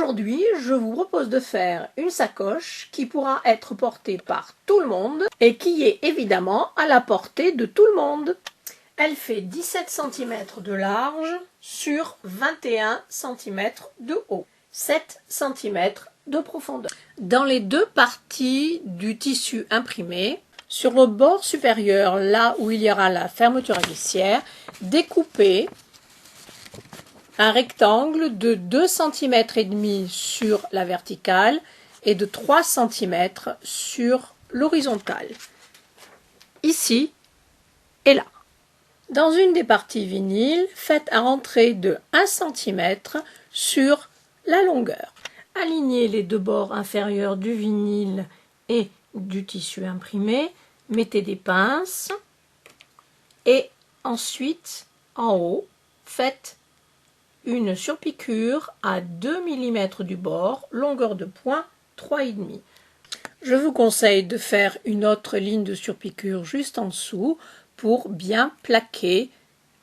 Aujourd'hui, je vous propose de faire une sacoche qui pourra être portée par tout le monde et qui est évidemment à la portée de tout le monde. Elle fait 17 cm de large sur 21 cm de haut, 7 cm de profondeur. Dans les deux parties du tissu imprimé, sur le bord supérieur, là où il y aura la fermeture à glissière, découpez un rectangle de 2,5 cm sur la verticale et de 3 cm sur l'horizontale, ici et là. Dans une des parties vinyle, faites un rentré de 1 cm sur la longueur. Alignez les deux bords inférieurs du vinyle et du tissu imprimé, mettez des pinces et ensuite, en haut, faites une surpiqûre à 2 mm du bord, longueur de point 3,5. Je vous conseille de faire une autre ligne de surpiqûre juste en dessous pour bien plaquer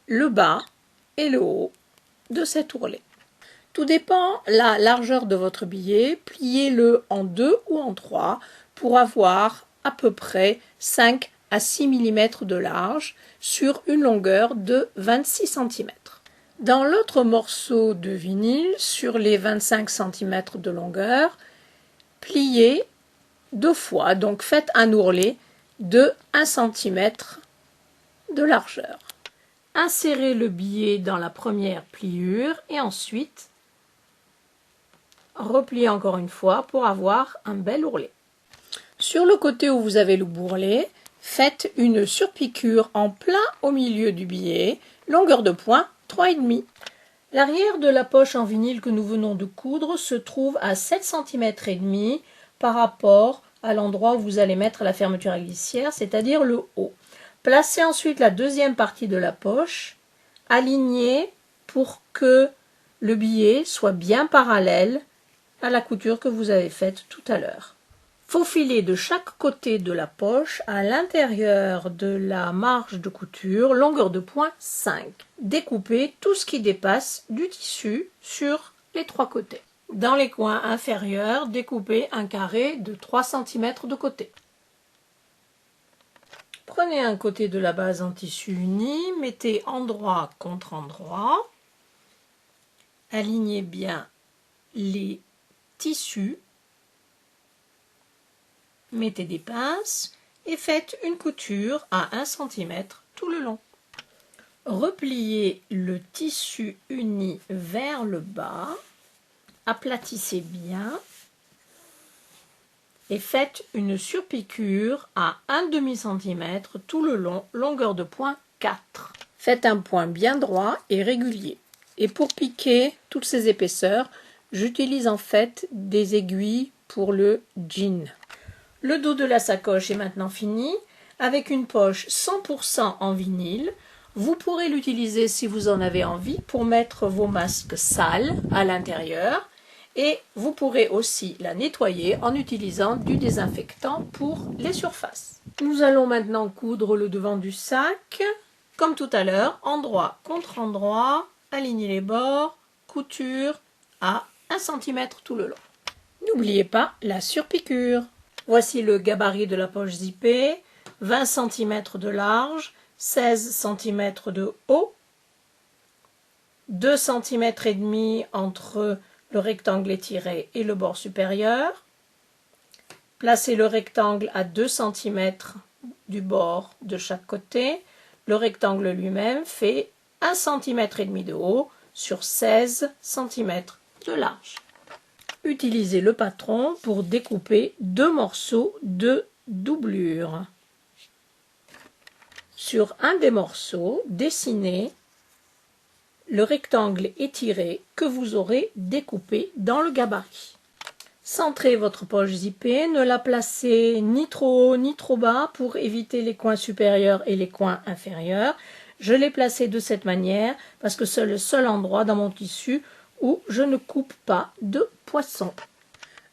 le bas et le haut de cet ourlet. Tout dépend la largeur de votre billet, pliez-le en 2 ou en 3 pour avoir à peu près 5 à 6 mm de large sur une longueur de 26 cm. Dans l'autre morceau de vinyle, sur les 25 cm de longueur, pliez 2 fois, donc faites un ourlet de 1 cm de largeur. Insérez le billet dans la première pliure et ensuite repliez encore une fois pour avoir un bel ourlet. Sur le côté où vous avez le bourrelet, faites une surpiqûre en plein au milieu du billet, longueur de point 3,5. L'arrière de la poche en vinyle que nous venons de coudre se trouve à 7 cm et demi par rapport à l'endroit où vous allez mettre la fermeture à glissière, c'est-à-dire le haut. Placez ensuite la deuxième partie de la poche, alignée pour que le billet soit bien parallèle à la couture que vous avez faite tout à l'heure. Faufilez de chaque côté de la poche à l'intérieur de la marge de couture, longueur de point 5. Découpez tout ce qui dépasse du tissu sur les 3 côtés. Dans les coins inférieurs, découpez un carré de 3 cm de côté. Prenez un côté de la base en tissu uni, mettez endroit contre endroit, alignez bien les tissus, mettez des pinces et faites une couture à 1 cm tout le long. Repliez le tissu uni vers le bas, aplatissez bien et faites une surpiqûre à 1/2 cm tout le long, longueur de point 4. Faites un point bien droit et régulier. Et pour piquer toutes ces épaisseurs, j'utilise en fait des aiguilles pour le jean. Le dos de la sacoche est maintenant fini. Avec une poche 100% en vinyle, vous pourrez l'utiliser si vous en avez envie pour mettre vos masques sales à l'intérieur. Et vous pourrez aussi la nettoyer en utilisant du désinfectant pour les surfaces. Nous allons maintenant coudre le devant du sac. Comme tout à l'heure, endroit contre endroit, alignez les bords, couture à 1 cm tout le long. N'oubliez pas la surpiqûre. Voici le gabarit de la poche zippée, 20 cm de large, 16 cm de haut, 2 cm et demi entre le rectangle étiré et le bord supérieur. Placez le rectangle à 2 cm du bord de chaque côté. Le rectangle lui-même fait 1 cm et demi de haut sur 16 cm de large. Utilisez le patron pour découper 2 morceaux de doublure. Sur un des morceaux, dessinez le rectangle étiré que vous aurez découpé dans le gabarit. Centrez votre poche zippée, ne la placez ni trop haut ni trop bas pour éviter les coins supérieurs et les coins inférieurs. Je l'ai placée de cette manière parce que c'est le seul endroit dans mon tissu où je ne coupe pas de poisson.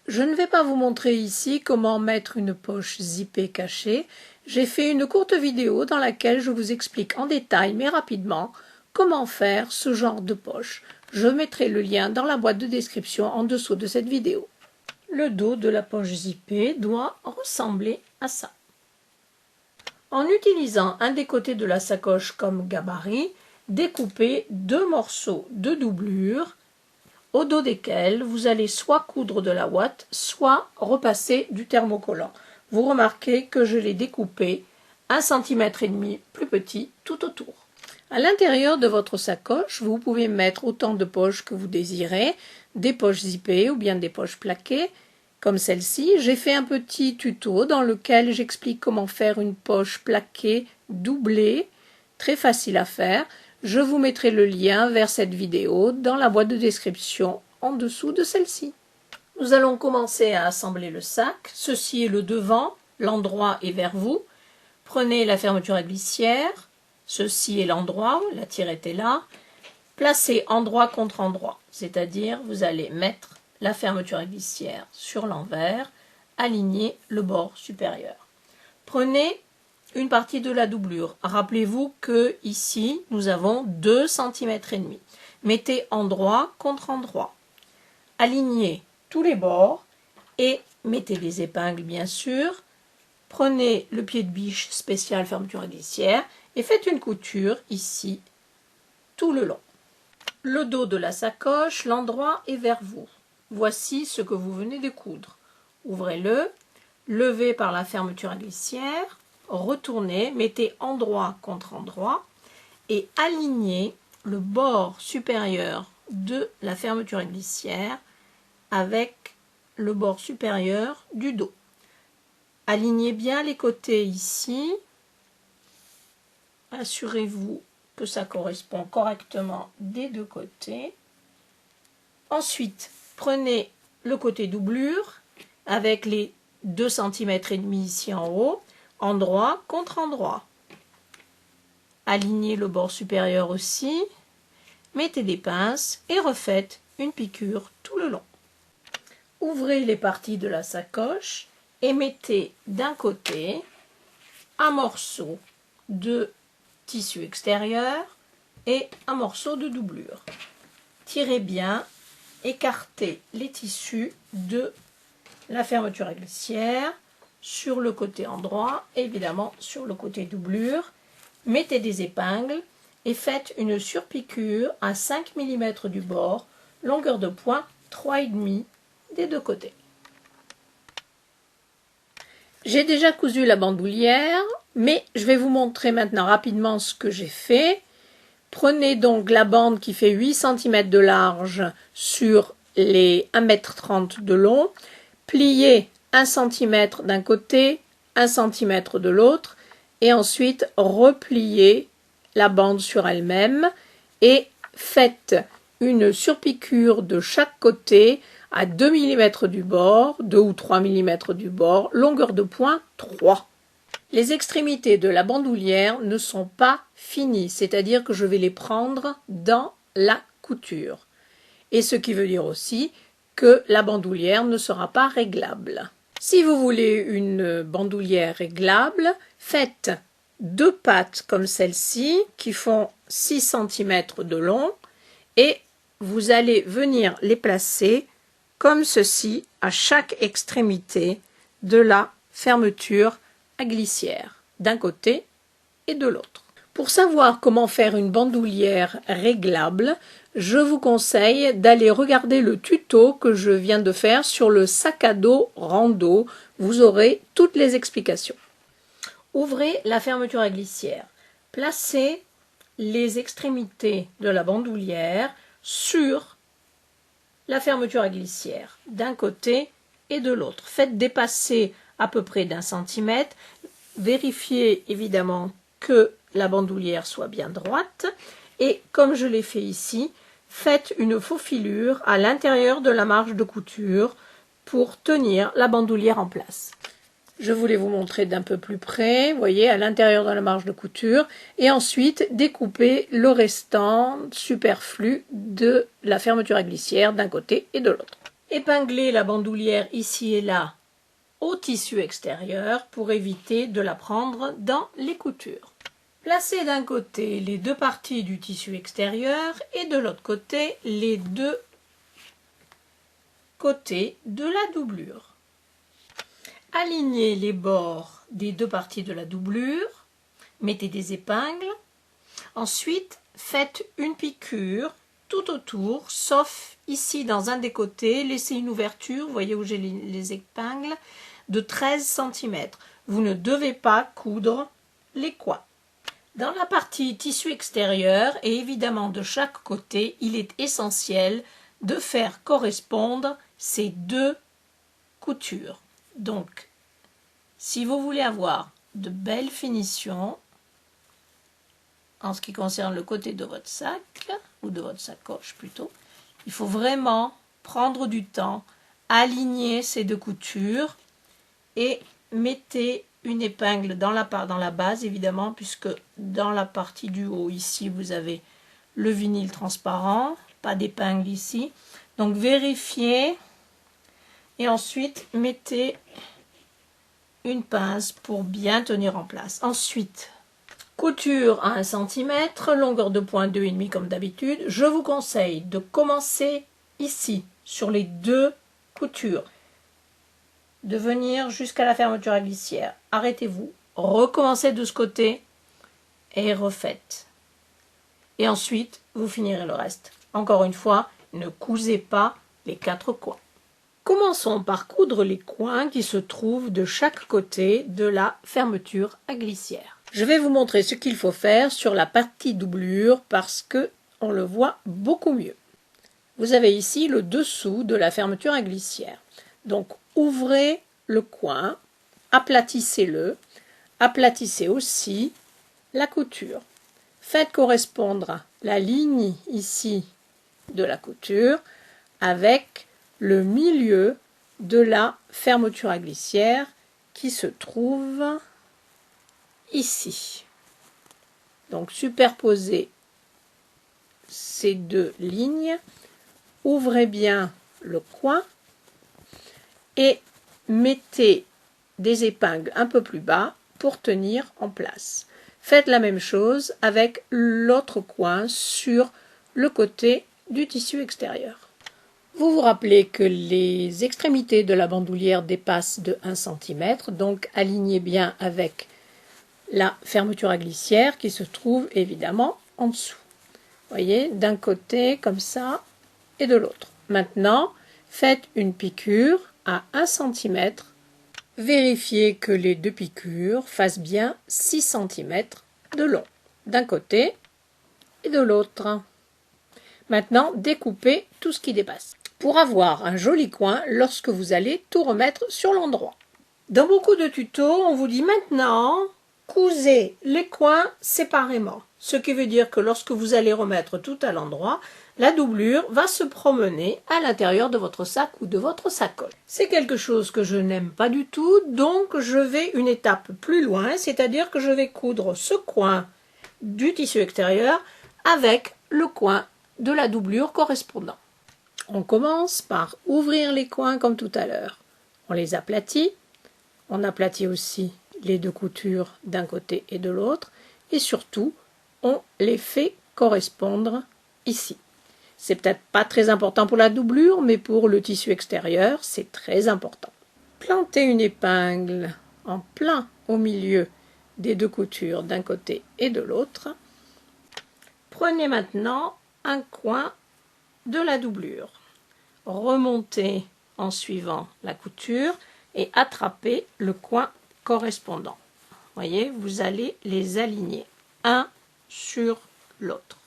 Je ne vais pas vous montrer ici comment mettre une poche zippée cachée. J'ai fait une courte vidéo dans laquelle je vous explique en détail mais rapidement comment faire ce genre de poche. Je mettrai le lien dans la boîte de description en dessous de cette vidéo. Le dos de la poche zippée doit ressembler à ça. En utilisant un des côtés de la sacoche comme gabarit, découpez 2 morceaux de doublure au dos desquels vous allez soit coudre de la ouate, soit repasser du thermocollant. Vous remarquez que je l'ai découpé 1,5 cm plus petit tout autour. À l'intérieur de votre sacoche, vous pouvez mettre autant de poches que vous désirez, des poches zippées ou bien des poches plaquées, comme celle-ci. J'ai fait un petit tuto dans lequel j'explique comment faire une poche plaquée doublée, très facile à faire. Je vous mettrai le lien vers cette vidéo dans la boîte de description en dessous de celle-ci. Nous allons commencer à assembler le sac. Ceci est le devant, l'endroit est vers vous. Prenez la fermeture à glissière. Ceci est l'endroit, la tirette est là. Placez endroit contre endroit, c'est-à-dire vous allez mettre la fermeture à glissière sur l'envers, aligner le bord supérieur. Prenez une partie de la doublure. Rappelez-vous que ici nous avons 2,5 cm. Mettez endroit contre endroit. Alignez tous les bords et mettez les épingles bien sûr. Prenez le pied de biche spécial fermeture à glissière et faites une couture ici tout le long. Le dos de la sacoche, l'endroit est vers vous. Voici ce que vous venez de coudre. Ouvrez-le, levez par la fermeture à glissière, retournez, mettez endroit contre endroit et alignez le bord supérieur de la fermeture à glissière avec le bord supérieur du dos. Alignez bien les côtés ici. Assurez-vous que ça correspond correctement des deux côtés. Ensuite, prenez le côté doublure avec les 2,5 cm ici en haut, endroit contre endroit. Alignez le bord supérieur aussi. Mettez des pinces et refaites une piqûre tout le long. Ouvrez les parties de la sacoche et mettez d'un côté un morceau de tissu extérieur et un morceau de doublure. Tirez bien, écartez les tissus de la fermeture à glissière sur le côté endroit, évidemment sur le côté doublure. Mettez des épingles et faites une surpiqûre à 5 mm du bord, longueur de point 3,5 des deux côtés. J'ai déjà cousu la bandoulière, mais je vais vous montrer maintenant rapidement ce que j'ai fait. Prenez donc la bande qui fait 8 cm de large sur les 1,30 m de long, pliez 1 cm d'un côté, 1 cm de l'autre, et ensuite repliez la bande sur elle-même et faites une surpiqûre de chaque côté à 2 mm du bord, 2 ou 3 mm du bord, longueur de point 3. Les extrémités de la bandoulière ne sont pas finies, c'est-à-dire que je vais les prendre dans la couture. Et ce qui veut dire aussi que la bandoulière ne sera pas réglable. Si vous voulez une bandoulière réglable, faites 2 pattes comme celle-ci qui font 6 cm de long et vous allez venir les placer comme ceci à chaque extrémité de la fermeture à glissière, d'un côté et de l'autre. Pour savoir comment faire une bandoulière réglable, je vous conseille d'aller regarder le tuto que je viens de faire sur le sac à dos rando. Vous aurez toutes les explications. Ouvrez la fermeture à glissière. Placez les extrémités de la bandoulière sur la fermeture à glissière d'un côté et de l'autre. Faites dépasser à peu près d'1 centimètre. Vérifiez évidemment que la bandoulière soit bien droite et comme je l'ai fait ici, faites une faufilure à l'intérieur de la marge de couture pour tenir la bandoulière en place. Je voulais vous montrer d'un peu plus près, vous voyez, à l'intérieur de la marge de couture, et ensuite découper le restant superflu de la fermeture à glissière d'un côté et de l'autre. Épinglez la bandoulière ici et là au tissu extérieur pour éviter de la prendre dans les coutures. Placez d'un côté les deux parties du tissu extérieur et de l'autre côté les deux côtés de la doublure. Alignez les bords des deux parties de la doublure, mettez des épingles. Ensuite, faites une piqûre tout autour, sauf ici dans un des côtés, laissez une ouverture, vous voyez où j'ai les épingles, de 13 cm. Vous ne devez pas coudre les coins. Dans la partie tissu extérieur et évidemment de chaque côté, il est essentiel de faire correspondre ces deux coutures. Donc, si vous voulez avoir de belles finitions, en ce qui concerne le côté de votre sac, ou de votre sacoche plutôt, il faut vraiment prendre du temps, aligner ces deux coutures et mettez une épingle dans la base évidemment, puisque dans la partie du haut ici vous avez le vinyle transparent, pas d'épingle ici, donc vérifiez et ensuite mettez une pince pour bien tenir en place. Ensuite, couture à 1 cm, longueur de point 2,5 comme d'habitude. Je vous conseille de commencer ici sur les deux coutures, de venir jusqu'à la fermeture à glissière. Arrêtez-vous, recommencez de ce côté et refaites. Et ensuite, vous finirez le reste. Encore une fois, ne cousez pas les 4 coins. Commençons par coudre les coins qui se trouvent de chaque côté de la fermeture à glissière. Je vais vous montrer ce qu'il faut faire sur la partie doublure parce que on le voit beaucoup mieux. Vous avez ici le dessous de la fermeture à glissière. Donc, ouvrez le coin, aplatissez-le, aplatissez aussi la couture. Faites correspondre la ligne ici de la couture avec le milieu de la fermeture à glissière qui se trouve ici. Donc, superposez ces deux lignes, ouvrez bien le coin et mettez des épingles un peu plus bas pour tenir en place. Faites la même chose avec l'autre coin sur le côté du tissu extérieur. Vous vous rappelez que les extrémités de la bandoulière dépassent de 1 cm, donc alignez bien avec la fermeture à glissière qui se trouve évidemment en dessous. Vous voyez, d'un côté comme ça et de l'autre. Maintenant, faites une piqûre à 1 cm. Vérifiez que les deux piqûres fassent bien 6 cm de long, d'un côté et de l'autre. Maintenant, découpez tout ce qui dépasse, pour avoir un joli coin lorsque vous allez tout remettre sur l'endroit. Dans beaucoup de tutos, on vous dit maintenant, cousez les coins séparément. Ce qui veut dire que lorsque vous allez remettre tout à l'endroit, la doublure va se promener à l'intérieur de votre sac ou de votre sacoche. C'est quelque chose que je n'aime pas du tout, donc je vais une étape plus loin, c'est-à-dire que je vais coudre ce coin du tissu extérieur avec le coin de la doublure correspondant. On commence par ouvrir les coins comme tout à l'heure. On les aplatit, on aplatit aussi les deux coutures d'un côté et de l'autre, et surtout, on les fait correspondre ici. C'est peut-être pas très important pour la doublure, mais pour le tissu extérieur, c'est très important. Plantez une épingle en plein au milieu des deux coutures d'un côté et de l'autre. Prenez maintenant un coin de la doublure. Remontez en suivant la couture et attrapez le coin correspondant. Voyez, vous allez les aligner un sur l'autre.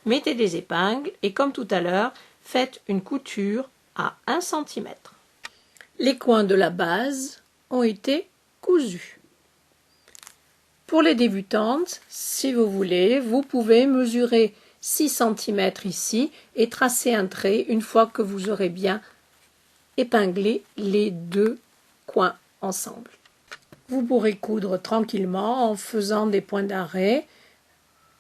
Mettez des épingles et comme tout à l'heure, faites une couture à 1 cm. Les coins de la base ont été cousus. Pour les débutantes, si vous voulez, vous pouvez mesurer 6 cm ici et tracer un trait une fois que vous aurez bien épinglé les deux coins ensemble. Vous pourrez coudre tranquillement en faisant des points d'arrêt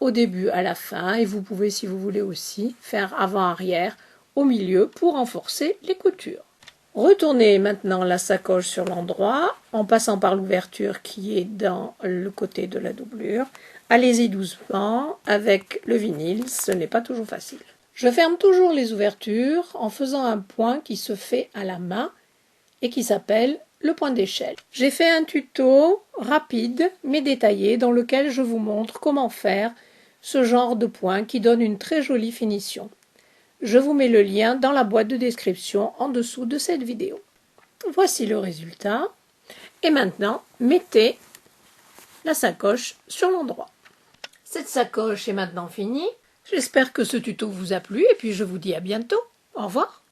au début à la fin et vous pouvez, si vous voulez aussi, faire avant-arrière au milieu pour renforcer les coutures. Retournez maintenant la sacoche sur l'endroit en passant par l'ouverture qui est dans le côté de la doublure. Allez-y doucement avec le vinyle, ce n'est pas toujours facile. Je ferme toujours les ouvertures en faisant un point qui se fait à la main et qui s'appelle le point d'échelle. J'ai fait un tuto rapide mais détaillé dans lequel je vous montre comment faire ce genre de point qui donne une très jolie finition. Je vous mets le lien dans la boîte de description en dessous de cette vidéo. Voici le résultat. Et maintenant, mettez la sacoche sur l'endroit. Cette sacoche est maintenant finie. J'espère que ce tuto vous a plu et puis je vous dis à bientôt. Au revoir.